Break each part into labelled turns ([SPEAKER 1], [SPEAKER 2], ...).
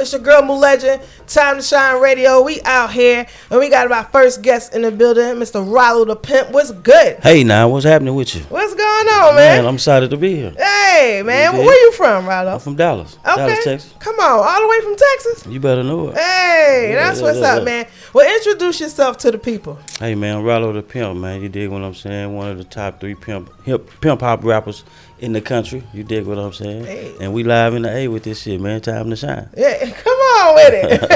[SPEAKER 1] It's your girl Moo Legend. Time to Shine Radio. We out here, and we got our first guest in the building, Mr. Ralo the Pimp. What's good?
[SPEAKER 2] Hey, now, what's happening with you?
[SPEAKER 1] What's going on, man?
[SPEAKER 2] I'm excited to be here.
[SPEAKER 1] Hey, man, where you from, Ralo?
[SPEAKER 2] I'm from Dallas.
[SPEAKER 1] Okay.
[SPEAKER 2] Dallas, Texas.
[SPEAKER 1] Come on, all the way from Texas?
[SPEAKER 2] You better know it.
[SPEAKER 1] Hey, that's what's up, man. Well, introduce yourself to the people.
[SPEAKER 2] Hey, man, Ralo the Pimp, man. You dig what I'm saying? One of the top 3 pimp hop rappers in the country. You dig what I'm saying?
[SPEAKER 1] Hey.
[SPEAKER 2] And we live in the A with this shit, man. Time to shine.
[SPEAKER 1] Yeah, come on with it.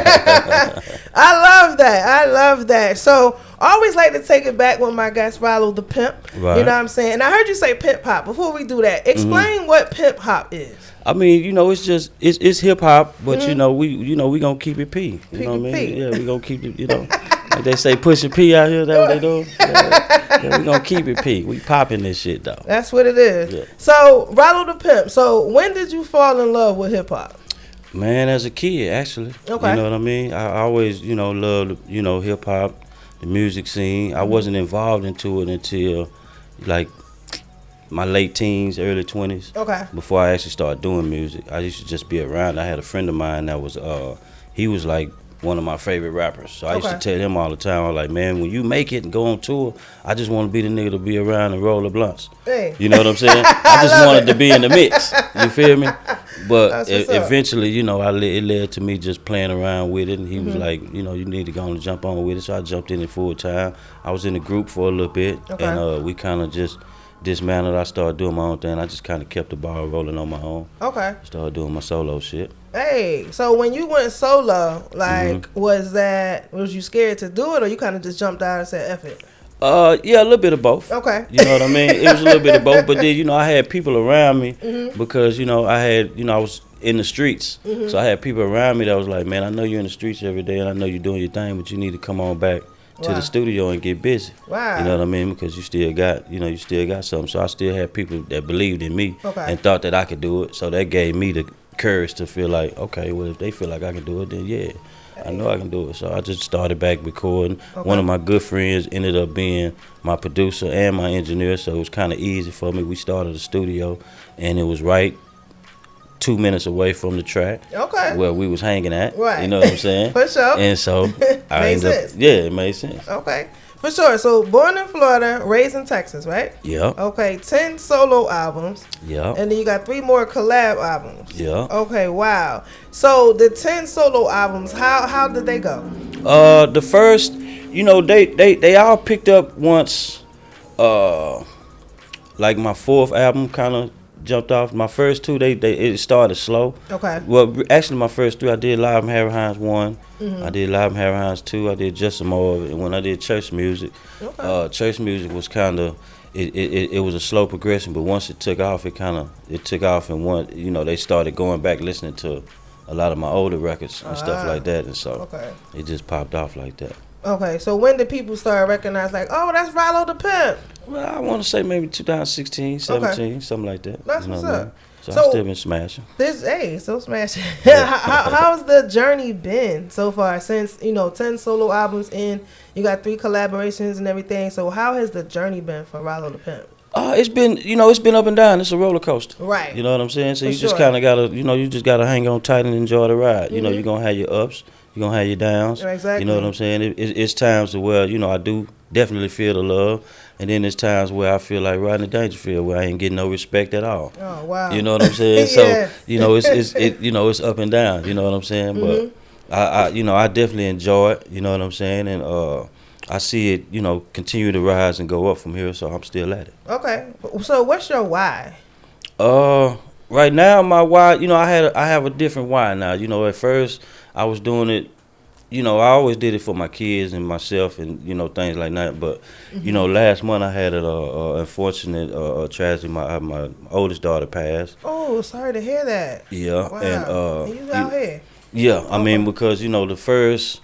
[SPEAKER 1] I love that. So, I always like to take it back with my guest, Ralo the Pimp.
[SPEAKER 2] Right.
[SPEAKER 1] You know what I'm saying? And I heard you say pimp hop. Before we do that, explain what pimp hop is.
[SPEAKER 2] I mean, it's just it's hip hop, but we gonna keep it P. You know what I mean? Yeah, we gonna keep it. Like they say, pushing P out here. That what they doing? Yeah, we gonna keep it P. We popping this shit though.
[SPEAKER 1] That's what it is. Yeah. So, Ralo the Pimp. So, when did you fall in love with hip hop?
[SPEAKER 2] Man, as a kid, actually.
[SPEAKER 1] Okay.
[SPEAKER 2] You know what I mean? I always, loved, hip hop, the music scene. I wasn't involved into it until, like, my late teens, early 20s.
[SPEAKER 1] Okay.
[SPEAKER 2] Before I actually started doing music. I used to just be around. I had a friend of mine that was, he was like one of my favorite rappers. So I used to tell him all the time, I was like, man, when you make it and go on tour, I just want to be the nigga to be around and roll the blunts.
[SPEAKER 1] Hey.
[SPEAKER 2] You know what I'm saying? I just wanted to be in the mix. You feel me? But eventually, it led to me just playing around with it. And he was like, you need to go and jump on with it. So I jumped in it full time. I was in the group for a little bit. Okay. And we kind of just dismantled. I started doing my own thing. I just kind of kept the ball rolling on my own. Okay. Started doing my solo shit.
[SPEAKER 1] Hey, so when you went solo, like, was you scared to do it, or you kind of just jumped out and said, F it?
[SPEAKER 2] Yeah, a little bit of both.
[SPEAKER 1] Okay.
[SPEAKER 2] You know what I mean? It was a little bit of both, but then, I had people around me because, I was in the streets. So I had people around me that was like, man, I know you're in the streets every day and I know you're doing your thing, but you need to come on back to the studio and get busy.
[SPEAKER 1] Wow.
[SPEAKER 2] You know what I mean? Because you still got something. So I still had people that believed in me and thought that I could do it. So that gave me the courage to feel like, okay, well, if they feel like I can do it, then yeah, I know I can do it. So I just started back recording. One of my good friends ended up being my producer and my engineer, so it was kind of easy for me. We started a studio, and it was right 2 minutes away from the track where we was hanging at. Right. You know what I'm saying?
[SPEAKER 1] For sure.
[SPEAKER 2] And so I ended up, it made sense.
[SPEAKER 1] Okay. For sure. So born in Florida, raised in Texas, right?
[SPEAKER 2] Yeah.
[SPEAKER 1] Okay. 10 solo albums.
[SPEAKER 2] Yeah.
[SPEAKER 1] And then you got 3 more collab albums.
[SPEAKER 2] Yeah.
[SPEAKER 1] Okay. Wow. So the 10 solo albums, how did they go?
[SPEAKER 2] The first, they all picked up once. Like my 4th album kind of jumped off. My first 2, it started slow. Okay. Well, actually, my first 3, I did Live in Harry Hines 1. I did Live in Harry Hines 2. I did just some more of it. And when I did Church Music, Church Music was kind of, it was a slow progression. But once it took off, it took off, and they started going back listening to a lot of my older records and stuff like that. And so it just popped off like that.
[SPEAKER 1] Okay, so when did people start recognizing, like, oh, that's Ralo the Pimp?
[SPEAKER 2] Well, I want to say maybe 2016, 17, something like that.
[SPEAKER 1] That's what's up.
[SPEAKER 2] So I've still been smashing.
[SPEAKER 1] So smashing. How's the journey been so far since, 10 solo albums in, you got 3 collaborations and everything. So how has the journey been for Ralo the Pimp?
[SPEAKER 2] It's been up and down. It's a roller coaster.
[SPEAKER 1] Right.
[SPEAKER 2] You know what I'm saying? So just kind of got to, you just got to hang on tight and enjoy the ride. You're going to have your ups. You're going to have your downs.
[SPEAKER 1] Exactly.
[SPEAKER 2] You know what I'm saying? It's times where, I do definitely feel the love. And then there's times where I feel like Rodney Dangerfield, where I ain't getting no respect at all.
[SPEAKER 1] Oh, wow.
[SPEAKER 2] You know what I'm saying? So, it's up and down. You know what I'm saying? But I definitely enjoy it. You know what I'm saying? And I see it, continue to rise and go up from here. So I'm still at it. Okay.
[SPEAKER 1] So what's your why?
[SPEAKER 2] Right now, my why, I have a different why now. At first I was doing it, I always did it for my kids and myself and, things like that. But, last month I had an unfortunate tragedy. My oldest daughter passed.
[SPEAKER 1] Oh, sorry to hear that.
[SPEAKER 2] Yeah.
[SPEAKER 1] Wow.
[SPEAKER 2] And
[SPEAKER 1] you out here.
[SPEAKER 2] Yeah. I mean, because, the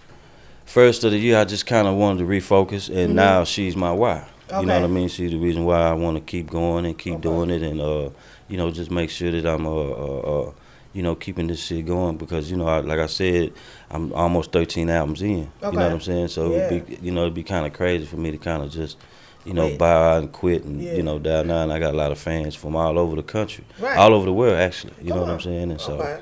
[SPEAKER 2] first of the year I just kind of wanted to refocus. And now she's my why. Okay. You know what I mean? She's the reason why I want to keep going and keep doing it. And, just make sure that I'm, keeping this shit going because, like I said, I'm almost 13 albums in. Okay. You know what I'm saying? So, it'd be kind of crazy for me to kind of just, bow out and quit and, down now. And I got a lot of fans from all over the country, all over the world, actually. You know what I'm saying? And so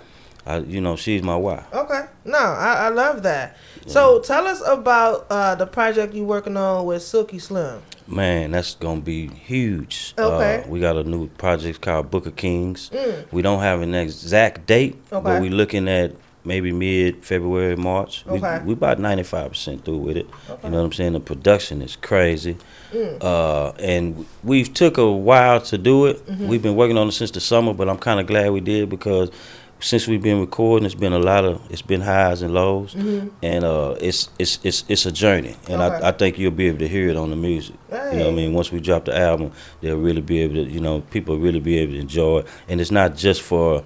[SPEAKER 2] She's my why.
[SPEAKER 1] Okay. No, I love that. So tell us about the project you working on with Silky Slim.
[SPEAKER 2] Man, that's gonna be huge.
[SPEAKER 1] Okay.
[SPEAKER 2] We got a new project called Book of Kings. We don't have an exact date, but we're looking at maybe mid-February, March.
[SPEAKER 1] Okay.
[SPEAKER 2] We about 95% through with it. Okay. You know what I'm saying? The production is crazy. And we've took a while to do it. We've been working on it since the summer, but I'm kind of glad we did because since we've been recording, it's been highs and lows, and it's a journey, and I think you'll be able to hear it on the music.
[SPEAKER 1] Hey.
[SPEAKER 2] You know what I mean? Once we drop the album, they'll really be able to, people really be able to enjoy it, and it's not just for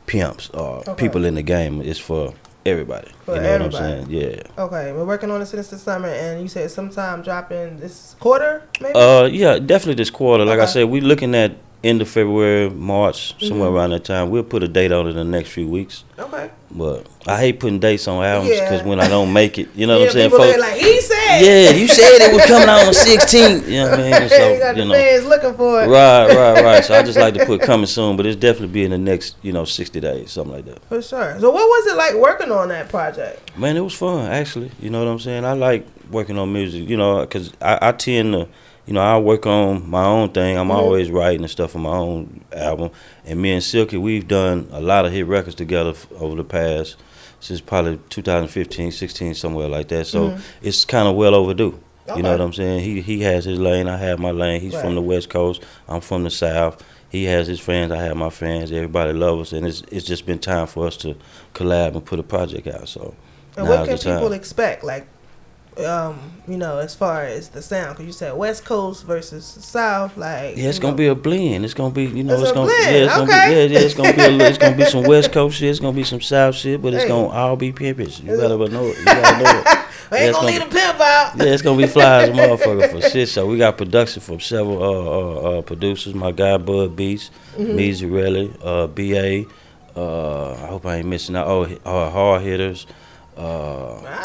[SPEAKER 2] pimps or people in the game. It's for everybody.
[SPEAKER 1] For
[SPEAKER 2] what I'm saying? Yeah.
[SPEAKER 1] Okay, we're working on it since the summer, and you said sometime dropping this quarter, maybe?
[SPEAKER 2] Yeah, definitely this quarter. Like I said, we're looking at end of February, March, somewhere around that time. We'll put a date on it in the next few weeks.
[SPEAKER 1] Okay.
[SPEAKER 2] But I hate putting dates on albums because when I don't make it, you know what I'm saying?
[SPEAKER 1] People like, he said.
[SPEAKER 2] Yeah, you said it was coming out on the 16th. You know what I mean? So,
[SPEAKER 1] you got the fans looking for it.
[SPEAKER 2] Right. So I just like to put coming soon, but it's definitely be in the next, 60 days, something like that.
[SPEAKER 1] For sure. So what was it like working on that project?
[SPEAKER 2] Man, it was fun, actually. You know what I'm saying? I like working on music, because I tend to, I work on my own thing. I'm always writing and stuff on my own album. And me and Silky, we've done a lot of hit records together over the past, since probably 2015, 16, somewhere like that. So it's kind of well overdue. Okay. You know what I'm saying? He has his lane, I have my lane. He's from the West Coast, I'm from the South. He has his fans, I have my fans. Everybody loves us, and it's just been time for us to collab and put a project out. So,
[SPEAKER 1] and what can people expect? Like, as far as the sound, because you said West Coast versus South, like
[SPEAKER 2] it's gonna be a blend. It's gonna be, it's gonna
[SPEAKER 1] blend.
[SPEAKER 2] It's gonna be some West Coast shit. It's gonna be some South shit, but it's gonna all be pimpish. You gotta know it.
[SPEAKER 1] We ain't gonna leave the pimp out.
[SPEAKER 2] Yeah, it's gonna be fly as a motherfucker for shit. So we got production from several producers. My guy Bud Beats, Meezy Relly, BA. I hope I ain't missing out. Hard Hitters.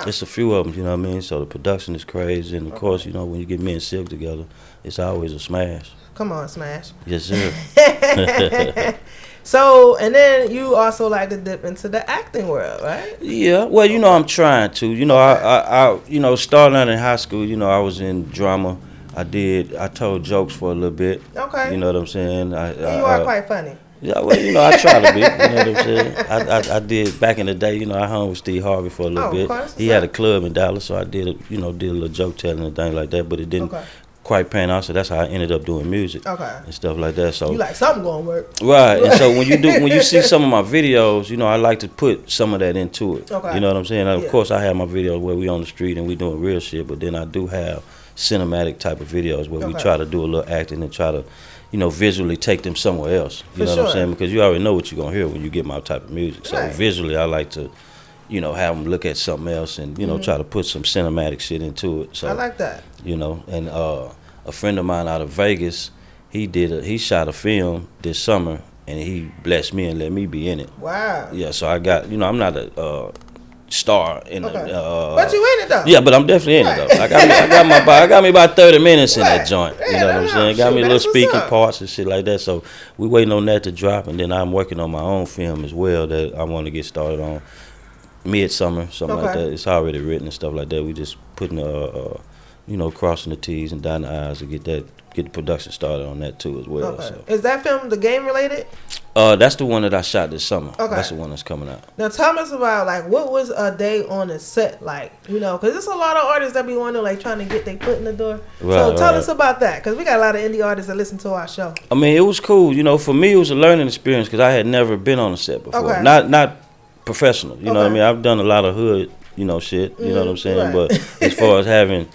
[SPEAKER 2] It's a few of them, you know what I mean? So the production is crazy, and of course, when you get me and Silk together, it's always a smash.
[SPEAKER 1] Come on, smash.
[SPEAKER 2] Yes, sir.
[SPEAKER 1] So, and then you also like to dip into the acting world, right?
[SPEAKER 2] Yeah, well, I'm trying to. I starting out in high school, I was in drama. I told jokes for a little bit.
[SPEAKER 1] Okay.
[SPEAKER 2] You know what I'm saying?
[SPEAKER 1] You are quite funny.
[SPEAKER 2] Yeah, well, I try to be. You know what I'm saying? I did back in the day. I hung with Steve Harvey for a little bit. He had a club in Dallas, so I did a little joke telling and things like that. But it didn't quite pan out, so that's how I ended up doing music and stuff like that. So
[SPEAKER 1] you like something gonna work,
[SPEAKER 2] right? And so when you see some of my videos, I like to put some of that into it. Okay. You know what I'm saying? Of course, I have my videos where we on the street and we doing real shit, but then I do have cinematic type of videos where we try to do a little acting and try to, visually take them somewhere else. You know what I'm saying? Because you already know what you're going to hear when you get my type of music. So visually, I like to, have them look at something else and, try to put some cinematic shit into it. So
[SPEAKER 1] I like that.
[SPEAKER 2] And a friend of mine out of Vegas, he shot a film this summer and he blessed me and let me be in it.
[SPEAKER 1] Wow.
[SPEAKER 2] Yeah, so I got, I'm not a star in
[SPEAKER 1] but you in it though.
[SPEAKER 2] Yeah, but I'm definitely in it though. I got me about 30 minutes in that joint. You know what I'm saying? Got me little speaking parts and shit like that. So we waiting on that to drop, and then I'm working on my own film as well that I want to get started on midsummer, something like that. It's already written and stuff like that. We just putting crossing the T's and dotting the I's to get the production started on that too as well.
[SPEAKER 1] Okay.
[SPEAKER 2] So.
[SPEAKER 1] Is that film the game related?
[SPEAKER 2] That's the one that I shot this summer.
[SPEAKER 1] Okay.
[SPEAKER 2] That's the one that's coming out.
[SPEAKER 1] Now tell us about what was a day on the set like? Because there's a lot of artists that be wanting trying to get their foot in the door. Right, so tell us about that, because we got a lot of indie artists that listen to our show.
[SPEAKER 2] I mean, it was cool. For me, it was a learning experience because I had never been on a set before.
[SPEAKER 1] Okay.
[SPEAKER 2] Not professional. You know what I mean? I've done a lot of hood, shit. You know what I'm saying? Right. But as far as having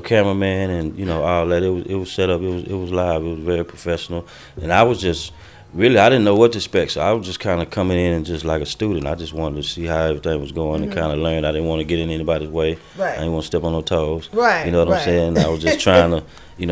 [SPEAKER 2] cameraman and all that, it was set up. It was live. It was very professional, and I was just. Really, I didn't know what to expect, so I was just kind of coming in and just like a student. I just wanted to see how everything was going and kind of learn. I didn't want to get in anybody's way. Right. I didn't want to step on no toes.
[SPEAKER 1] Right.
[SPEAKER 2] You know what I'm saying? I was just trying to,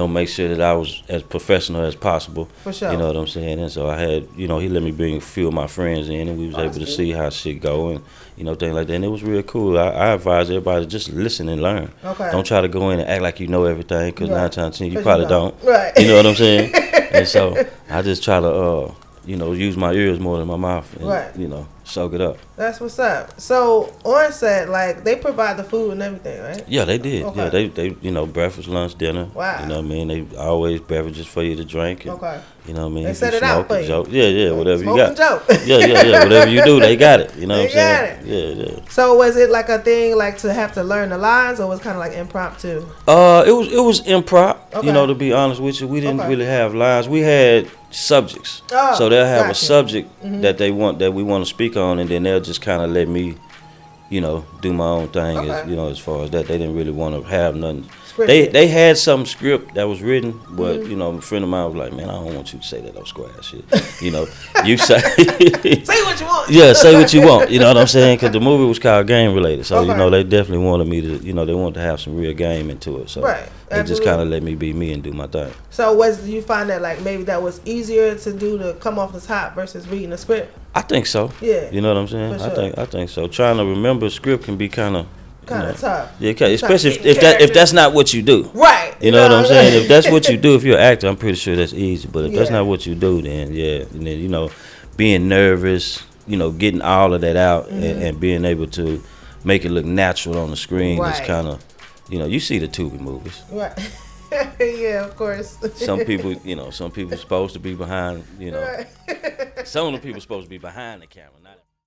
[SPEAKER 2] make sure that I was as professional as possible.
[SPEAKER 1] For sure.
[SPEAKER 2] You know what I'm saying? And so I had, he let me bring a few of my friends in, and we was able to see how shit go and, things like that. And it was real cool. I advise everybody to just listen and learn.
[SPEAKER 1] Okay.
[SPEAKER 2] Don't try to go in and act like you know everything, because 9 times 10 you probably don't.
[SPEAKER 1] Right.
[SPEAKER 2] You know what I'm saying? And so I just try to, use my ears more than my mouth and,
[SPEAKER 1] right.
[SPEAKER 2] Soak it up.
[SPEAKER 1] That's what's up. So on set, like, they provide the food and everything, right?
[SPEAKER 2] Yeah, they did.
[SPEAKER 1] Okay.
[SPEAKER 2] Yeah, they breakfast, lunch, dinner.
[SPEAKER 1] Wow.
[SPEAKER 2] You know what I mean? They always beverages for you to drink. And,
[SPEAKER 1] okay.
[SPEAKER 2] You know what I mean?
[SPEAKER 1] They set it out for you.
[SPEAKER 2] Joke. Yeah, whatever
[SPEAKER 1] Smoke
[SPEAKER 2] you got.
[SPEAKER 1] And joke.
[SPEAKER 2] yeah. Whatever you do, they got it. You know what I'm saying?
[SPEAKER 1] It.
[SPEAKER 2] Yeah.
[SPEAKER 1] So was it like a thing, like, to have to learn the lines, or was it kind of like impromptu?
[SPEAKER 2] It was improv.
[SPEAKER 1] Okay.
[SPEAKER 2] To be honest with you, we didn't really have lines. We had subjects. So they'll have a subject that we want to speak on, and then they'll just kind of let me, do my own thing. As far as that, they didn't really want to have nothing. They had some script that was written, but a friend of mine was like, "Man, I don't want you to say that old square shit." You say
[SPEAKER 1] say what you want.
[SPEAKER 2] Yeah, say what you want. You know what I'm saying? Because the movie was called game related, so they definitely wanted me to, they wanted to have some real game into it. So they just kind of let me be me and do my thing.
[SPEAKER 1] So do you find that like maybe that was easier to do to come off the top versus reading a script?
[SPEAKER 2] I think so.
[SPEAKER 1] Yeah.
[SPEAKER 2] You know what I'm saying? Sure. I think so. Trying to remember a script can be kind of
[SPEAKER 1] tough.
[SPEAKER 2] Yeah, especially if that's not what you do.
[SPEAKER 1] Right.
[SPEAKER 2] You know what I'm saying? If that's what you do, if you're an actor, I'm pretty sure that's easy. But if that's not what you do, then and then being nervous, getting all of that out and being able to make it look natural on the screen is kind of, you see the Tubi movies.
[SPEAKER 1] Right. Yeah, of course.
[SPEAKER 2] Some people supposed to be behind, some of the people supposed to be behind the camera, not